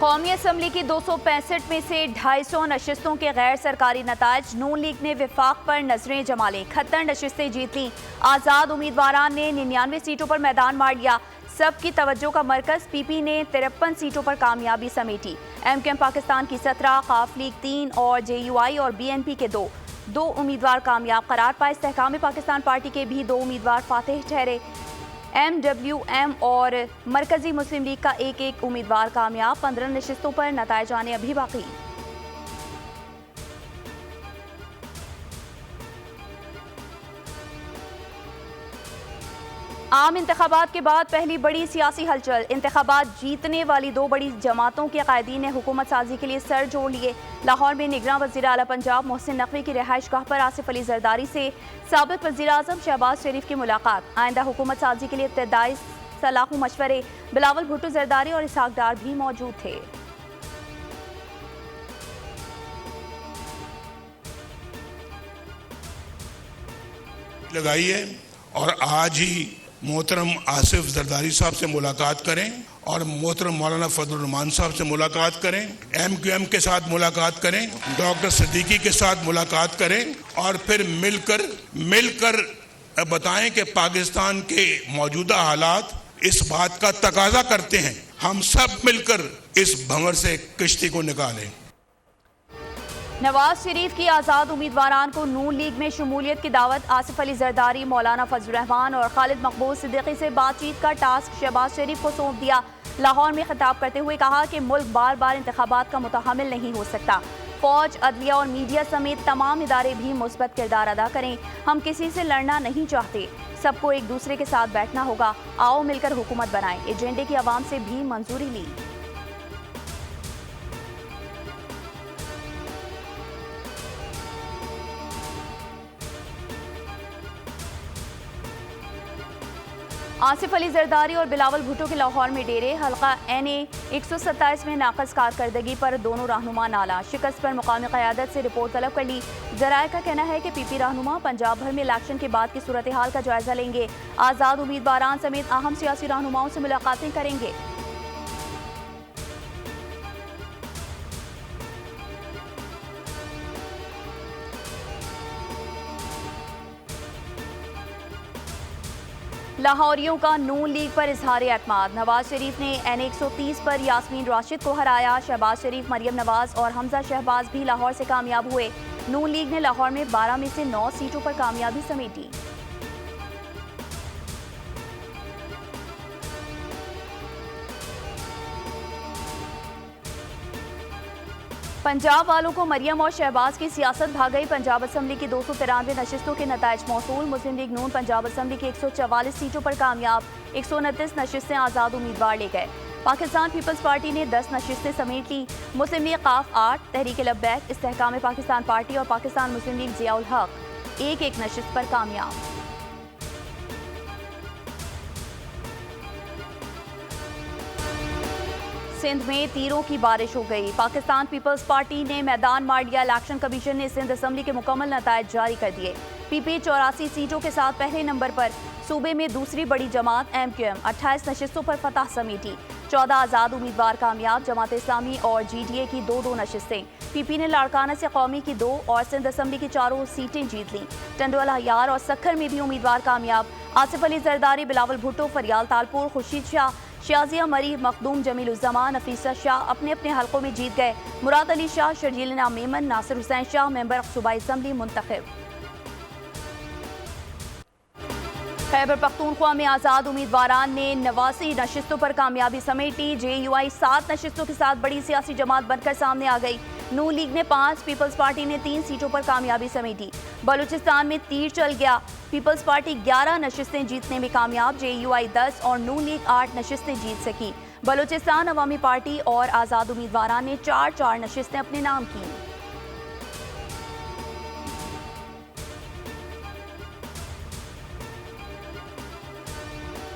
कौमी असम्बली की 265 में से 250 नशिस्तों के गैर सरकारी नताज। नून लीग ने विफाक पर नजरें जमा ली, 71 नशिस्तें जीत लीं। आज़ाद उम्मीदवारान ने 99 सीटों पर मैदान मार लिया। सबकी तवज्जो का मरकज पीपी ने 53 सीटों पर कामयाबी समेटी। एमकेएम पाकिस्तान की 17, काफ लीग 3 और जेयूआई और बीएनपी के दो उम्मीदवार कामयाब करार पाए। इस्तेहकाम पाकिस्तान पार्टी के भी 2 उम्मीदवार फातेह ठहरे। MWM और मरकजी मुस्लिम लीग का एक उम्मीदवार कामयाब। 15 नशिस्तों पर नताइज आने अभी बाकी। आम इंतखाबात के बाद पहली बड़ी सियासी हलचल। इंतखाबात जीतने वाली 2 बड़ी जमातों के कायदीन ने हुकूमत साजी के लिए सर जोड़ लिए। लाहौर में निगरान वज़ीर आला पंजाब मोहसिन नकवी की रिहाइश गाह पर आसिफ अली जरदारी से साबिक वज़ीर आज़म शहबाज शरीफ की मुलाकात। आइंदा हुकूमत साजी के लिए इब्तदाई सलाह मशवरे। बिलावल भुट्टो जरदारी और इसहाक डार भी मौजूद थे। लगाई है और आज ही मोहतरम आसिफ जरदारी साहब से मुलाकात करें और मोहतरम मौलाना फजलुर रहमान साहब से मुलाकात करें, MQM के साथ मुलाकात करें, डॉक्टर सिद्दीकी के साथ मुलाकात करें और फिर मिलकर बताएं कि पाकिस्तान के मौजूदा हालात इस बात का तकाजा करते हैं हम सब मिलकर इस भंवर से किश्ती को निकालें। नवाज शरीफ की आज़ाद उम्मीदवारान को नून लीग में शमूलियत की दावत। आसिफ अली जरदारी, मौलाना फजलुर रहमान और खालिद मकबूल सिद्दीकी से बातचीत का टास्क शहबाज शरीफ को सौंप दिया। लाहौर में खिताब करते हुए कहा कि मुल्क बार बार इंतखाबात का मुतहम्मिल नहीं हो सकता। फौज, अदलिया और मीडिया समेत तमाम इदारे भी मुस्बत किरदार अदा करें। हम किसी से लड़ना नहीं चाहते, सबको एक दूसरे के साथ बैठना होगा। आओ मिलकर हुकूमत बनाएं। एजेंडे की आवाम से भी मंजूरी ली। आसिफ अली जरदारी और बिलावल भुट्टो के लाहौर में डेरे। हल्का NA 127 में नाकस कारकर्दगी पर दोनों रहनुमा नाला। शिकस्त पर मुकामी क़यादत से रिपोर्ट तलब कर ली। जराये का कहना है कि पीपी रहनुमा पंजाब भर में इलेक्शन के बाद की सूरत हाल का जायजा लेंगे। आज़ाद उम्मीदवारान समेत अहम सियासी रहनुमाओं से मुलाकातें करेंगे। लाहौरियों का नून लीग पर इजहार एतमाद। नवाज शरीफ ने NA 130 पर यास्मीन राशिद को हराया। शहबाज शरीफ, मरियम नवाज और हमजा शहबाज भी लाहौर से कामयाब हुए। नून लीग ने लाहौर में 12 में से 9 सीटों पर कामयाबी समेटी। पंजाब वालों को मरियम और शहबाज की सियासत भाग गई। पंजाब असम्बली की 293 नशिस्तों के नताइज मौसूल। मुस्लिम लीग नून पंजाब असम्बली की 144 सीटों पर कामयाब। 129 नशिस्तें आज़ाद उम्मीदवार ले गए। पाकिस्तान पीपल्स पार्टी ने 10 नशिस्तें समेट ली। मुस्लिम लीग काफ 8, तहरीक लब्बैक, इस्तेहकाम पाकिस्तान पार्टी और पाकिस्तान मुस्लिम लीग ज़ियाउल हक एक नशिस्त पर कामयाब। सिंध में तीरों की बारिश हो गई। पाकिस्तान पीपल्स पार्टी ने मैदान मार लिया। इलेक्शन कमीशन ने सिंध असम्बली के मुकम्मल नताइज जारी कर दिए। पीपी 84 सीटों के साथ पहले नंबर पर। सूबे में दूसरी बड़ी जमात MQM 28 नशिस्तों पर फतह समेटी। 14 आज़ाद उम्मीदवार कामयाब। जमात इस्लामी और GDA की 2 नशिस्तें। पीपी ने लाड़काना से कौमी की 2 और सिंध असम्बली की 4 सीटें जीत लीं। टंडोला यार और सखर में भी उम्मीदवार कामयाब। आसिफ अली जरदारी, बिलावल भुट्टो, फरियाल तालपुर, खुर्शीद शाह, शाजिया मरी, मखदूम जमीलुज़्ज़मा, नफीसा शाह अपने अपने हलकों में जीत गए। मुराद अली शाह, शर्जील मेमन, नासिर हुसैन शाह मेंबर सूबाई असम्बली मुंतखब। खैबर पख्तूनख्वा में आज़ाद उम्मीदवारान ने 89 नशिस्तों पर कामयाबी समेटी। JUI 7 नशिस्तों के साथ बड़ी सियासी जमात बनकर सामने आ गई। नून लीग ने 5, पीपल्स पार्टी ने 3 सीटों पर कामयाबी समेटी। बलूचिस्तान में तीर चल गया। पीपल्स पार्टी 11 नशिस्तें जीतने में कामयाब। JUI 10 और नून लीग 8 नशिस्तें जीत सकी। बलूचिस्तान अवामी पार्टी और आज़ाद उम्मीदवारान ने 4 नशिस्तें अपने नाम की।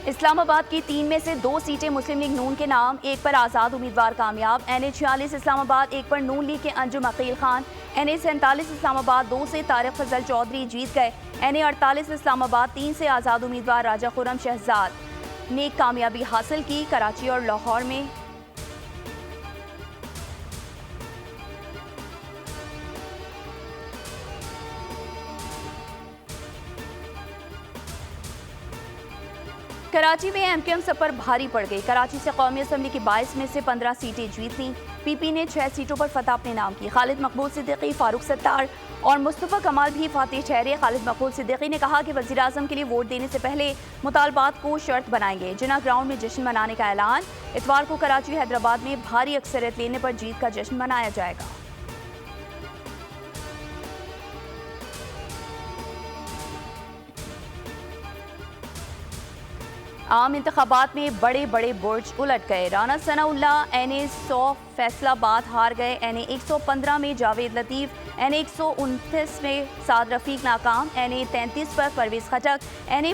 इस्लामाबाद की 3 में से 2 सीटें मुस्लिम लीग नून के नाम, 1 पर आज़ाद उम्मीदवार कामयाब। NA 46 इस्लामाबाद 1 पर नून लीग के अंजुम अकील खान। NA 47 इस्लामाबाद 2 से तारिक फजल चौधरी जीत गए। NA 48 इस्लामाबाद 3 से आज़ाद उम्मीदवार राजा खुर्रम शहजाद ने कामयाबी हासिल की। कराची और लाहौर में कराची में एमक्यूएम सब पर भारी पड़ गई। कराची से कौमी असम्बली की 22 में से 15 सीटें जीत लीं। पीपी ने 6 सीटों पर फतह अपने नाम की। खालिद मकबूल सिद्दीकी, फारूक सत्तार और मुस्तफ़ा कमाल भी फातिह ठहरे। खालिद मकबूल सिद्दीकी ने कहा कि वज़ीर आज़म के लिए वोट देने से पहले मुतालबात को शर्त बनाएंगे। जिन्ना ग्राउंड में जश्न मनाने का ऐलान। इतवार को कराची हैदराबाद में भारी अक्सरियत लेने पर जीत का जश्न मनाया जाएगा। आम इंतखाबात में बड़े बड़े बुर्ज उलट गए। राना सनाउल्लाह NA 100 फैसलाबाद हार गए। NA 115 में जावेद लतीफ़, NA 129 में साद रफ़ीक नाकाम, NA 33 पर परवेज़ खटक, NA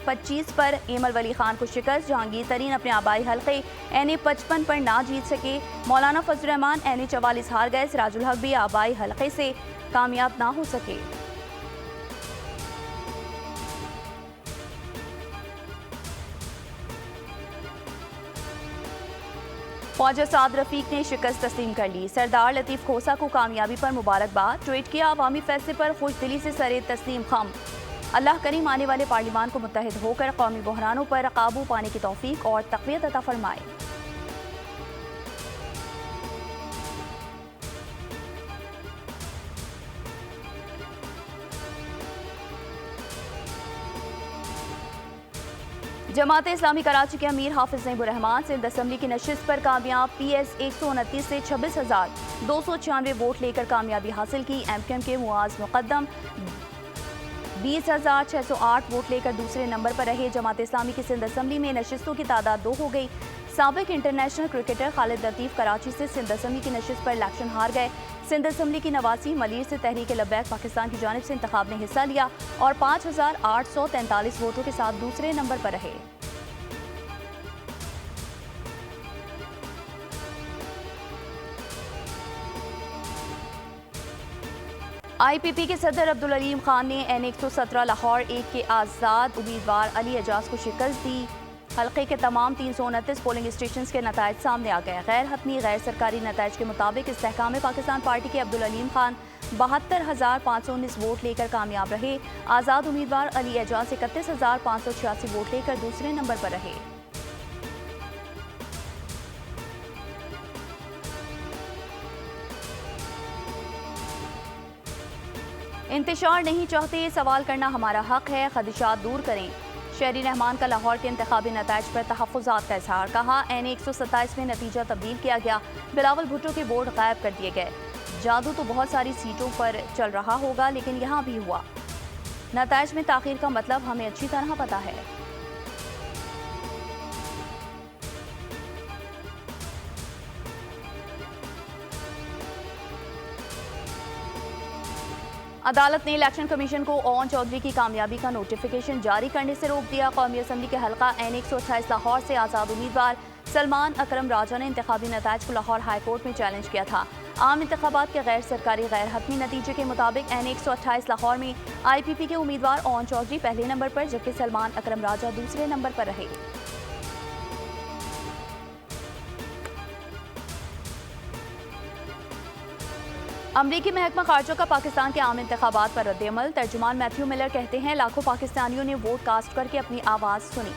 25 पर एमल वली खान को शिकस्त। जहांगीर तरीन अपने आबाई हल्के NA 55 पर ना जीत सके। मौलाना फजल रहमान NA 44 हार गए। सिराजुल हक भी आबाई हल्के से कामयाब ना हो सके। ख्वाजा साद रफ़ीक ने शिकस्त तस्लीम कर ली। सरदार लतीफ़ खोसा को कामयाबी पर मुबारकबाद। ट्वीट किया, अवामी फैसले पर खुश दिली से सरे तस्लीम खम। अल्लाह करीम आने वाले पार्लिमान को मुत्तहिद होकर कौमी बहरानों पर काबू पाने की तौफीक और तक़वियत अता फरमाए। जमात इस्लामी कराची के अमीर हाफिज नईमुर रहमान सिंध असम्बली की नशिस्त पर कामयाब। PS 129 से 26,296 वोट लेकर कामयाबी हासिल की। MQM के मुआज मुकद्दम 20,608 वोट लेकर दूसरे नंबर पर रहे। जमात इस्लामी की सिंध असम्बली में नशिस्तों की तादाद 2 हो गई। साबिक इंटरनेशनल क्रिकेटर खालिद लतीफ़ कराची से सिंध असम्बली की नशिस्त पर इलेक्शन हार गए। सिंध असम्बली की नवासी मलिर से तहरीक लब्बैक पाकिस्तान की जानिब से इंतखाब में हिस्सा लिया और 5,843 वोटों के साथ दूसरे नंबर पर रहे। IPP के सदर अब्दुल अलीम खान ने NA 117 लाहौर 1 के आज़ाद उम्मीदवार अली एजाज को शिकस्त दी। हल्के के तमाम 329 पोलिंग स्टेशन के नताइज सामने आ गए। गैर हतमी गैर सरकारी नताइज के मुताबिक इस्तेहकाम पाकिस्तान पार्टी के अब्दुल अलीम खान 72,519 वोट लेकर कामयाब रहे। आज़ाद उम्मीदवार अली एजाज 31,586 वोट लेकर दूसरे नंबर पर रहे। इंतशार नहीं चाहते, सवाल करना हमारा हक है, खदशात दूर करें। शहरी रहमान का लाहौर के इंतखाबी नताइज पर तहफ़्फ़ुज़ात का इज़हार। कहा, NA 127 में नतीजा तब्दील किया गया। बिलावल भुट्टो के वोट गायब कर दिए गए। जादू तो बहुत सारी सीटों पर चल रहा होगा, लेकिन यहाँ भी हुआ। नताइज में ताख़ीर का मतलब हमें अच्छी तरह पता है। अदालत ने इलेक्शन कमीशन को ओन चौधरी की कामयाबी का नोटिफिकेशन जारी करने से रोक दिया। कौमी असम्बली के हल्का NA 128 लाहौर से आज़ाद उम्मीदवार सलमान अकरम राजा ने इंतखाबी नताइज को लाहौर हाई कोर्ट में चैलेंज किया था। आम इंतखाबात के गैर सरकारी गैर हतमी नतीजे के मुताबिक NA 128 लाहौर में IPP के उम्मीदवार ओन चौधरी पहले नंबर पर जबकि सलमान अकरम राजा दूसरे नंबर पर रहे। अमरीकी महकमा खारजा का पाकिस्तान के आम इंतखाबात पर रद्द-ए-अमल। तर्जुमान मैथ्यू मिलर कहते हैं, लाखों पाकिस्तानियों ने वोट कास्ट करके अपनी आवाज़ सुनी।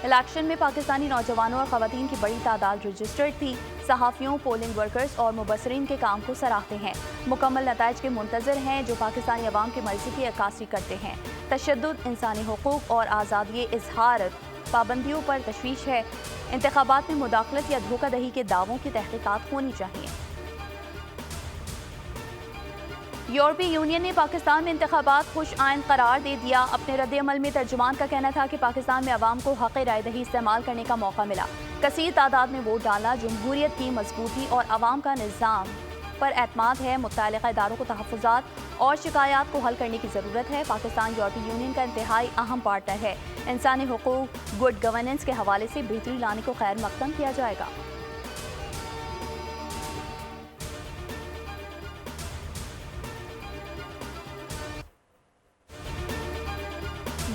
इलेक्शन में पाकिस्तानी नौजवानों और ख़वातीन की बड़ी तादाद रजिस्टर्ड थी। सहाफ़ियों, पोलिंग वर्कर्स और मुबसरीन के काम को सराहते हैं। मुकम्मल नताइज के मुंतज़र हैं जो पाकिस्तानी अवाम की मर्ज़ी की अक्कासी करते हैं। तशद्दुद, इंसानी हुकूक और आज़ादी इज़हार पाबंदियों पर तशवीश है। इंतखाबात में मुदाखलत या धोखाधड़ी के दावों की तहक़ीक़ात होनी चाहिए। यूरोपीय यूनियन ने पाकिस्तान में इंतखाबात खुश आइन करार दे दिया। अपने रद्द-ए-अमल में तर्जुमान का कहना था कि पाकिस्तान में अवाम को हक़ रायदही इस्तेमाल करने का मौका मिला। कसीर तादाद में वोट डालना जमहूरियत की मजबूती और अवाम का निज़ाम पर एतमाद है। मुत्तल्लिक़ा इदारों को तहफ़्फ़ुज़ात और शिकायत को हल करने की ज़रूरत है। पाकिस्तान यूरोपीय यूनियन का इंतहाई अहम पार्टनर है। इंसानी हुकूक, गुड गवर्नेंस के हवाले से बेहतरी लाने को खैर मक़दम किया जाएगा।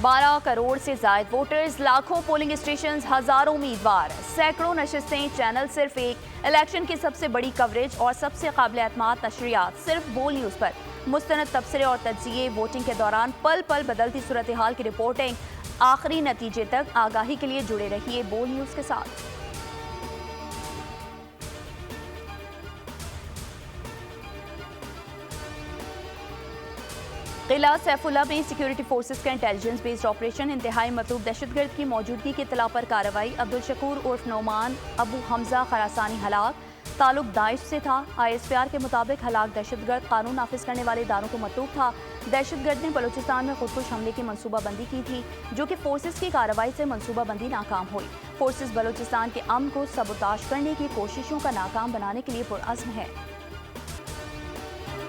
12 करोड़ से ज़ायद वोटर्स, लाखों पोलिंग स्टेशन, हज़ारों उम्मीदवार, सैकड़ों नशिस्तें, चैनल सिर्फ एक, इलेक्शन की सबसे बड़ी कवरेज और सबसे काबिल एतमाद नशरियात सिर्फ बोल न्यूज़ पर, मुस्तनद तबसरे और तज्ज़िये, वोटिंग के दौरान पल पल बदलती सूरत हाल की रिपोर्टिंग, आखिरी नतीजे तक आगाही के लिए जुड़े रहिए बोल न्यूज के साथ। किला सैफुल्ला में सिक्योरिटी फोर्सेस का इंटेलिजेंस बेस्ड ऑपरेशन, इंतहाई मतलूब दहशतगर्द की मौजूदगी की इत्तला पर कार्रवाई। अब्दुल शकूर उर्फ नौमान अबू हमजा खरासानी हलाक, ताल्लुक दाइश से था। ISPR के मुताबिक हलाक दहशतगर्द कानून नाफिज करने वाले इदारों को मतलूब था। दहशतगर्द ने बलूचिस्तान में खुदकुश हमले की मनसूबाबंदी की थी, जो कि फोर्सेस की कार्रवाई से मनसूबाबंदी नाकाम हुई। फोर्सेस बलूचिस्तान के अमन को सबोताश करने की कोशिशों का नाकाम बनाने के लिए पुरअज़्म है।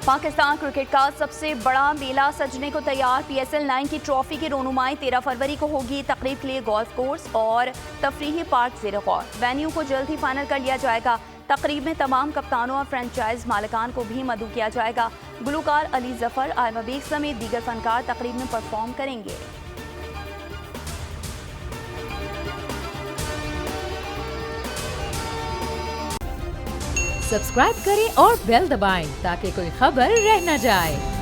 पाकिस्तान क्रिकेट का सबसे बड़ा मेला सजने को तैयार। PSL 9 की ट्रॉफी की रोनुमाई 13 फरवरी को होगी। तकरीब के लिए गोल्फ कोर्स और तफरीही पार्क ज़ेर गौर। वेन्यू को जल्द ही फाइनल कर लिया जाएगा। तकरीब में तमाम कप्तानों और फ्रेंचाइज मालिकान को भी मदऊ किया जाएगा। गुलकार अली जफर, आयमा बेग समेत दीगर फनकार तकरीब में परफॉर्म करेंगे। सब्सक्राइब करें और बेल दबाएं ताकि कोई खबर रह न जाए।